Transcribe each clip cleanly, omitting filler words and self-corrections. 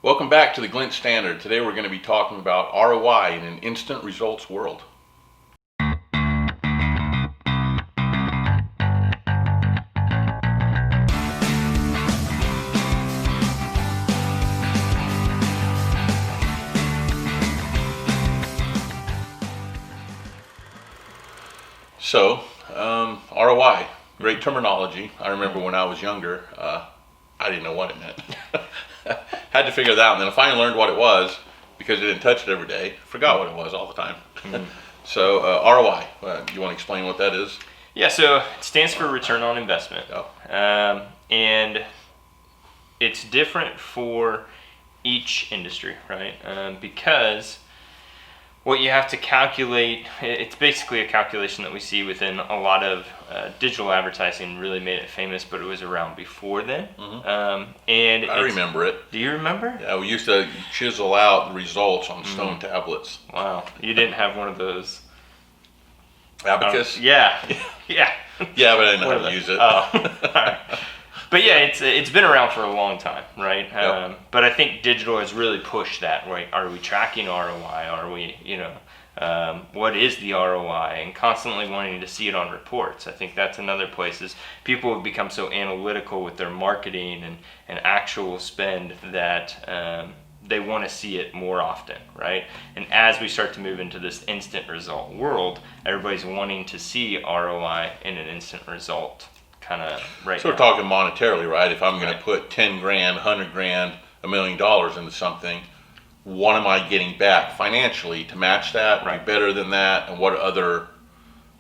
Welcome back to the Glint Standard. Today we're going to be talking about ROI in an instant results world. So, ROI, great terminology. I remember when I was younger, I didn't know what it meant. Had to figure that out, and then I finally learned what it was because I didn't touch it every day. Forgot what it was all the time. So ROI, you want to explain what that is? Yeah, so it stands for return on investment. And it's different for each industry, right? Because what you have to calculate, it's basically a calculation that we see within a lot of digital advertising. Really made it famous, but it was around before then. And I remember it. Do you remember? Yeah, we used to chisel out the results on stone tablets. Wow, you didn't have one of those. Abacus? Yeah. Yeah, but I didn't know how to use it. Oh, all right. But yeah, it's been around for a long time, right? Yep. But I think digital has really pushed that, right? Are we tracking ROI? Are we, what is the ROI? And constantly wanting to see it on reports. I think that's another place is people have become so analytical with their marketing and actual spend that they want to see it more often, right? And as we start to move into this instant result world, everybody's wanting to see ROI in an instant result. Kind of right. So we're talking monetarily, right? If I'm going to put 10 grand, 100 grand, $1 million into something, what am I getting back financially to match that? Right. Be better than that? And what other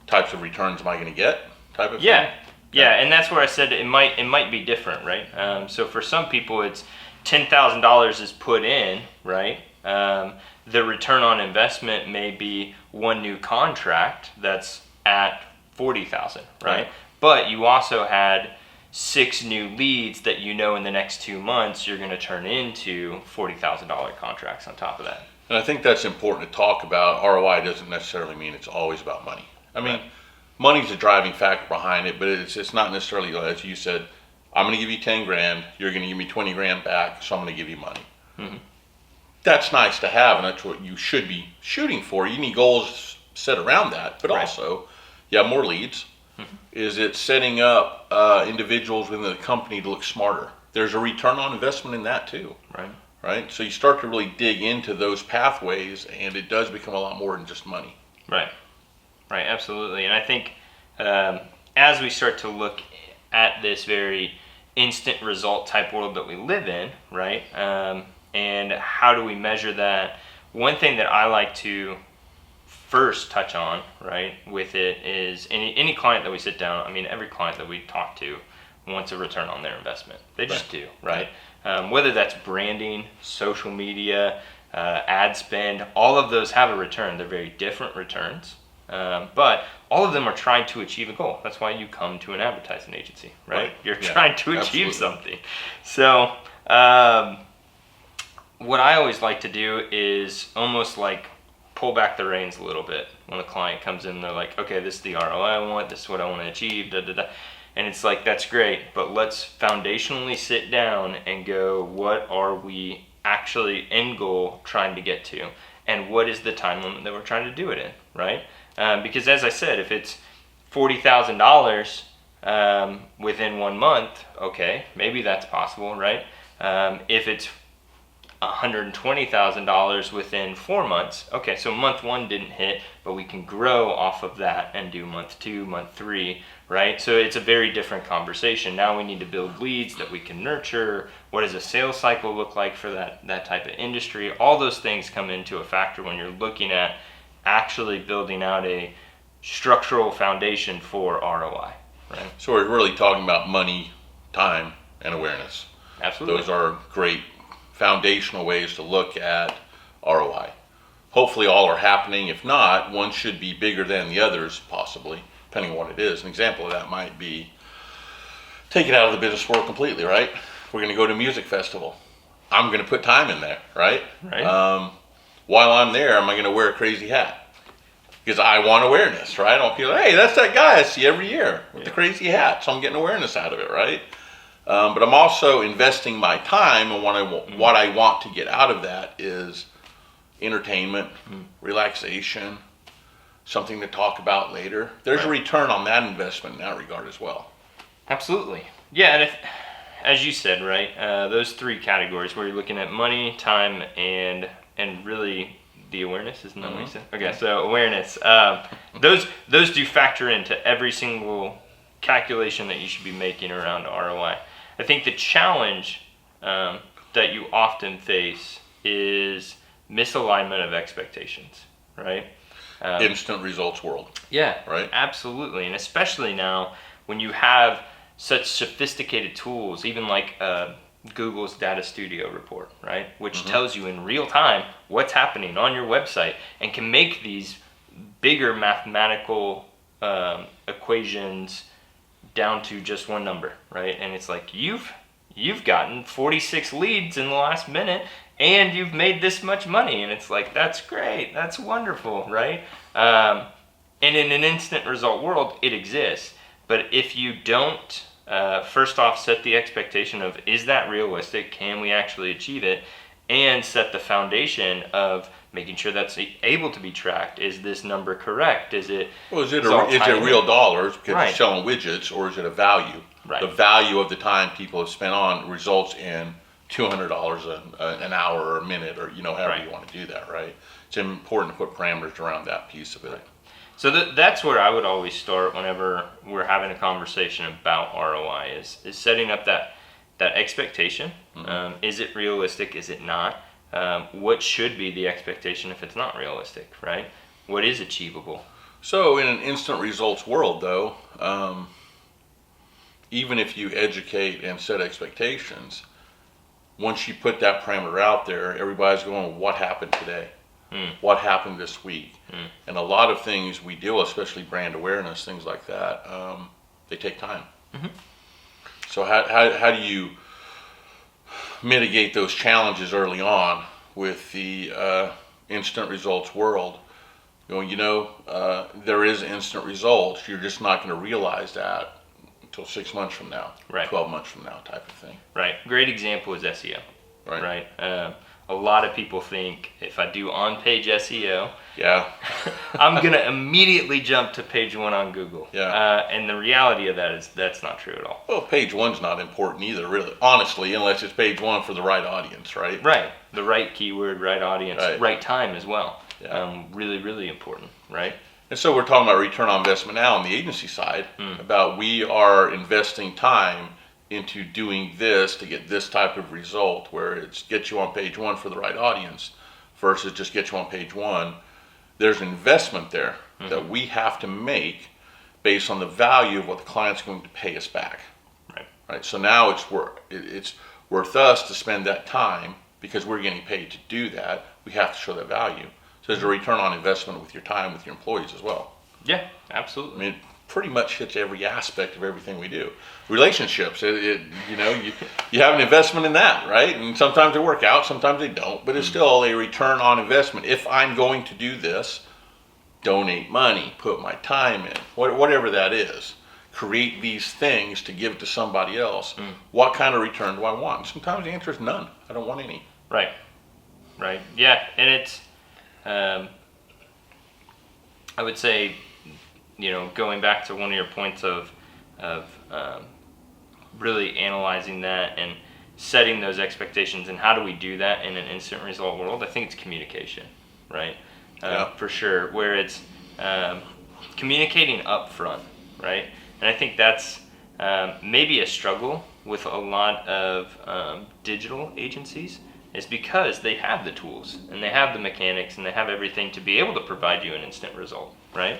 types of returns am I going to get? Type of thing? Yeah, and that's where I said it might be different, right? So for some people, it's $10,000 is put in, right? The return on investment may be one new contract that's at $40,000, right? But you also had 6 new leads that in the next 2 months you're going to turn into $40,000 contracts on top of that. And I think that's important to talk about. ROI doesn't necessarily mean it's always about money. I mean, money's a driving factor behind it, but it's not necessarily, as you said, I'm going to give you 10 grand, you're going to give me 20 grand back, so I'm going to give you money. Mm-hmm. That's nice to have, and that's what you should be shooting for. You need goals set around that, but also you have more leads. Mm-hmm. Is it setting up individuals within the company to look smarter? There's a return on investment in that too. Right. So you start to really dig into those pathways, and it does become a lot more than just money. Right, absolutely. And I think as we start to look at this very instant result type world that we live in, right, and how do we measure that? One thing that I like to first touch on, right, with it is any client that we sit down, every client that we talk to wants a return on their investment. They just do, right? Whether that's branding, social media, ad spend, all of those have a return. They're very different returns, but all of them are trying to achieve a goal. That's why you come to an advertising agency, right? You're trying to achieve something. So what I always like to do is almost like pull back the reins a little bit when a client comes in. They're like, okay, this is the ROI I want, this is what I want to achieve, and it's like, that's great, but let's foundationally sit down and go, what are we actually end goal trying to get to, and what is the time limit that we're trying to do it in, right? Because as I said, if it's $40,000 within 1 month, okay, maybe that's possible, right? If it's $120,000 within 4 months. Okay, so month 1 didn't hit, but we can grow off of that and do month 2, month 3, right? So it's a very different conversation. Now we need to build leads that we can nurture. What does a sales cycle look like for that type of industry? All those things come into a factor when you're looking at actually building out a structural foundation for ROI, right? So we're really talking about money, time, and awareness. Absolutely. Those are great foundational ways to look at ROI. Hopefully all are happening. If not, one should be bigger than the others, possibly, depending on what it is. An example of that might be take it out of the business world completely, right? We're going to go to a music festival. I'm going to put time in there, right? While I'm there, am I going to wear a crazy hat? Because I want awareness, right? I don't feel, hey, that's that guy I see every year with the crazy hat. So I'm getting awareness out of it, right? But I'm also investing my time, and what I want to get out of that is entertainment, relaxation, something to talk about later. There's a return on that investment in that regard as well. Absolutely. Yeah, and as you said, right, those three categories where you're looking at money, time, and really the awareness, isn't that what you said? Okay, so awareness. Those do factor into every single calculation that you should be making around ROI. I think the challenge that you often face is misalignment of expectations, right? Instant results world. Yeah, right. Absolutely, and especially now when you have such sophisticated tools, even like Google's Data Studio report, right, which tells you in real time what's happening on your website and can make these bigger mathematical equations down to just one number, right? And it's like you've gotten 46 leads in the last minute and you've made this much money, and it's like, that's great, that's wonderful, right? And in an instant result world, it exists. But if you don't first off set the expectation of, is that realistic, can we actually achieve it, and set the foundation of making sure that's able to be tracked. Is this number correct? Is it real dollars because right. you're selling widgets, or is it a value? Right. The value of the time people have spent on results in $200 an hour or a minute, or however right. you want to do that, right? It's important to put parameters around that piece of it. Right. So that's where I would always start whenever we're having a conversation about ROI is setting up that expectation. Is it realistic? Is it not? What should be the expectation if it's not realistic, right? What is achievable? So in an instant results world, though, even if you educate and set expectations, once you put that parameter out there, everybody's going, what happened today? What happened this week? And a lot of things we do, especially brand awareness, things like that, they take time. So how do you mitigate those challenges early on with the instant results world? Going, there is instant results. You're just not going to realize that until 6 months from now, right. 12 months from now, type of thing. Right. Great example is SEO. Right. A lot of people think if I do on-page SEO, yeah, I'm going to immediately jump to page 1 on Google. Yeah. And the reality of that is that's not true at all. Well, page 1's not important either, really, honestly, unless it's page 1 for the right audience, right? Right. The right keyword, right audience, right time as well. Yeah. Really, really important, right? And so we're talking about return on investment now on the agency side, about we are investing time into doing this to get this type of result, where it's get you on page 1 for the right audience versus just get you on page 1. There's an investment there that we have to make based on the value of what the client's going to pay us back. Right. So now it's worth us to spend that time because we're getting paid to do that. We have to show that value. So there's a return on investment with your time with your employees as well. Yeah, absolutely. I mean, it pretty much hits every aspect of everything we do. Relationships, you have an investment in that, right? And sometimes they work out, sometimes they don't, but it's still a return on investment. If I'm going to do this, donate money, put my time in, whatever that is, create these things to give to somebody else, what kind of return do I want? Sometimes the answer is none. I don't want any. Right. Yeah, and it's, I would say, going back to one of your points of really analyzing that and setting those expectations, and how do we do that in an instant result world? I think it's communication, right? For sure, where it's communicating up front, right? And I think that's maybe a struggle with a lot of digital agencies, is because they have the tools and they have the mechanics and they have everything to be able to provide you an instant result, right?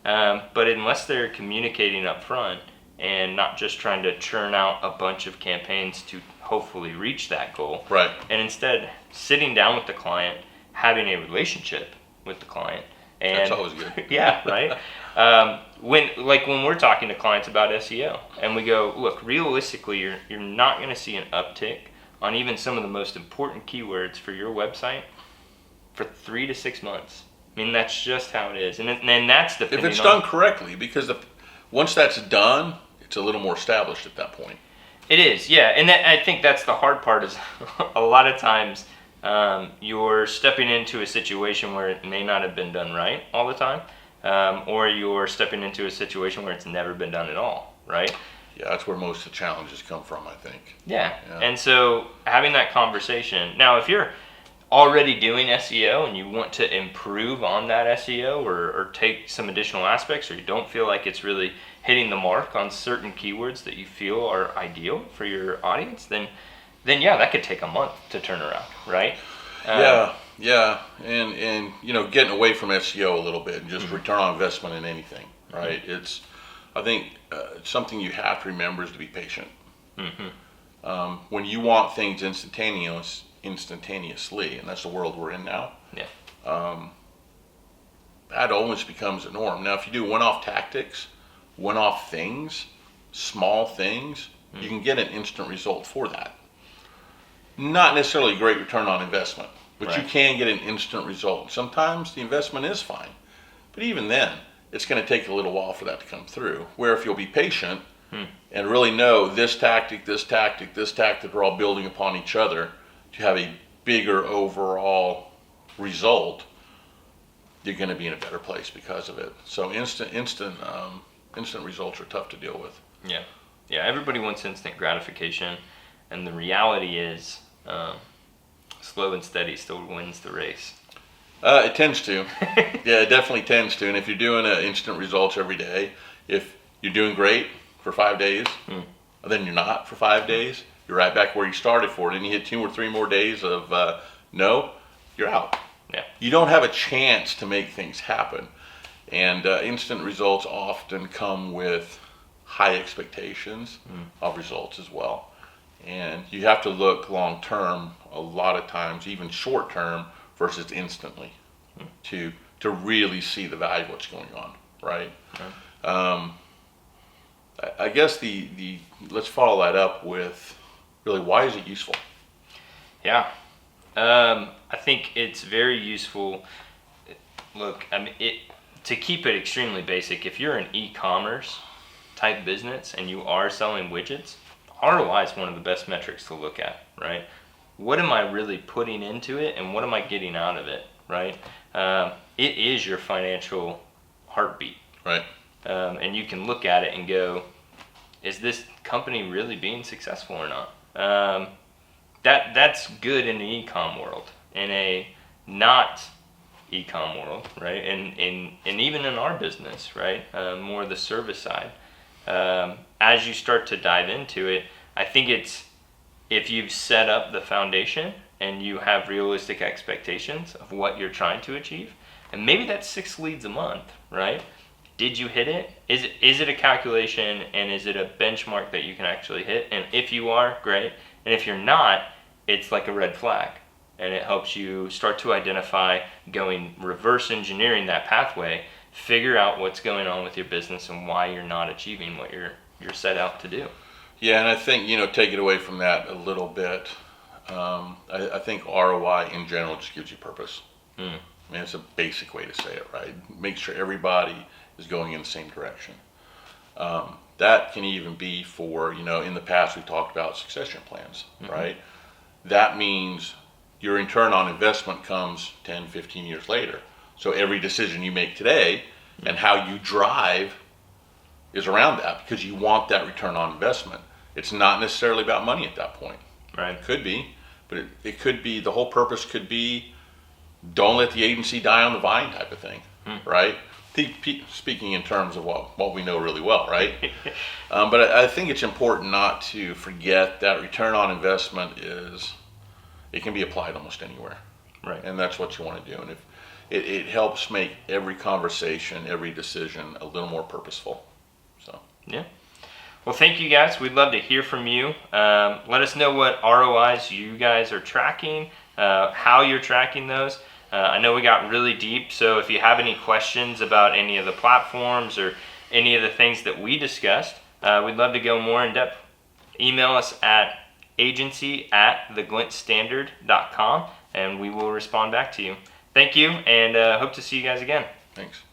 But unless they're communicating up front and not just trying to churn out a bunch of campaigns to hopefully reach that goal, right? And instead sitting down with the client, having a relationship with the client, and that's always good. Yeah, right. When we're talking to clients about SEO, and we go, look, realistically, you're not going to see an uptick on even some of the most important keywords for your website for 3 to 6 months. I mean, that's just how it is, and that's depending if it's done correctly, because once that's done, it's a little more established at that point. It is, yeah, and I think that's the hard part is a lot of times you're stepping into a situation where it may not have been done right all the time, or you're stepping into a situation where it's never been done at all, right? Yeah, that's where most of the challenges come from, I think. Yeah. And so having that conversation. Now, if you're already doing SEO and you want to improve on that SEO or take some additional aspects, or you don't feel like it's really hitting the mark on certain keywords that you feel are ideal for your audience, then yeah, that could take a month to turn around, right? Yeah, and getting away from SEO a little bit and just return on investment in anything, right? It's, I think, something you have to remember is to be patient. When you want things instantaneously, and that's the world we're in now. That almost becomes a norm. Now, if you do one-off tactics, one-off things, small things, you can get an instant result for that. Not necessarily a great return on investment, but you can get an instant result. Sometimes the investment is fine, but even then, it's going to take a little while for that to come through. Where if you'll be patient and really know this tactic are all building upon each other to have a bigger overall result, you're going to be in a better place because of it. So instant results are tough to deal with. Yeah, everybody wants instant gratification, and the reality is slow and steady still wins the race. It tends to. Yeah, it definitely tends to. And if you're doing instant results every day, if you're doing great for 5 days, then you're not for 5 days, you're right back where you started for it. And you hit 2 or 3 more days of no, you're out. Yeah. You don't have a chance to make things happen. And instant results often come with high expectations of results as well. And you have to look long term a lot of times, even short term, versus instantly to really see the value of what's going on, right? I guess the let's follow that up with really, why is it useful? Yeah, I think it's very useful. Look, I mean, to keep it extremely basic, if you're an e-commerce type business and you are selling widgets, ROI is one of the best metrics to look at, right? What am I really putting into it and what am I getting out of it, right? It is your financial heartbeat. Right. And you can look at it and go, is this company really being successful or not? That's good in the e-com world. In a not e-com world, right? And even in our business, right? More the service side. As you start to dive into it, I think it's, if you've set up the foundation and you have realistic expectations of what you're trying to achieve, and maybe that's 6 leads a month, right? Did you hit it? Is it a calculation, and is it a benchmark that you can actually hit? And if you are, great. And if you're not, it's like a red flag. And it helps you start to identify, going reverse engineering that pathway, figure out what's going on with your business and why you're not achieving what you're set out to do. Yeah, and I think, take it away from that a little bit. I think ROI in general just gives you purpose. I mean, it's a basic way to say it, right? Make sure everybody is going in the same direction. That can even be for, in the past we've talked about succession plans, right? That means your return on investment comes 10, 15 years later. So every decision you make today and how you drive is around that, because you want that return on investment. It's not necessarily about money at that point. Right. It could be, but it could be, the whole purpose could be, don't let the agency die on the vine type of thing, right? Speaking in terms of what we know really well, right? But I think it's important not to forget that return on investment it can be applied almost anywhere. Right. And that's what you want to do. And if it helps make every conversation, every decision a little more purposeful. So. Yeah. Well, thank you guys. We'd love to hear from you. Let us know what ROIs you guys are tracking, how you're tracking those. I know we got really deep, so if you have any questions about any of the platforms or any of the things that we discussed, we'd love to go more in depth. Email us at agency@theglintstandard.com, and we will respond back to you. Thank you, and hope to see you guys again. Thanks.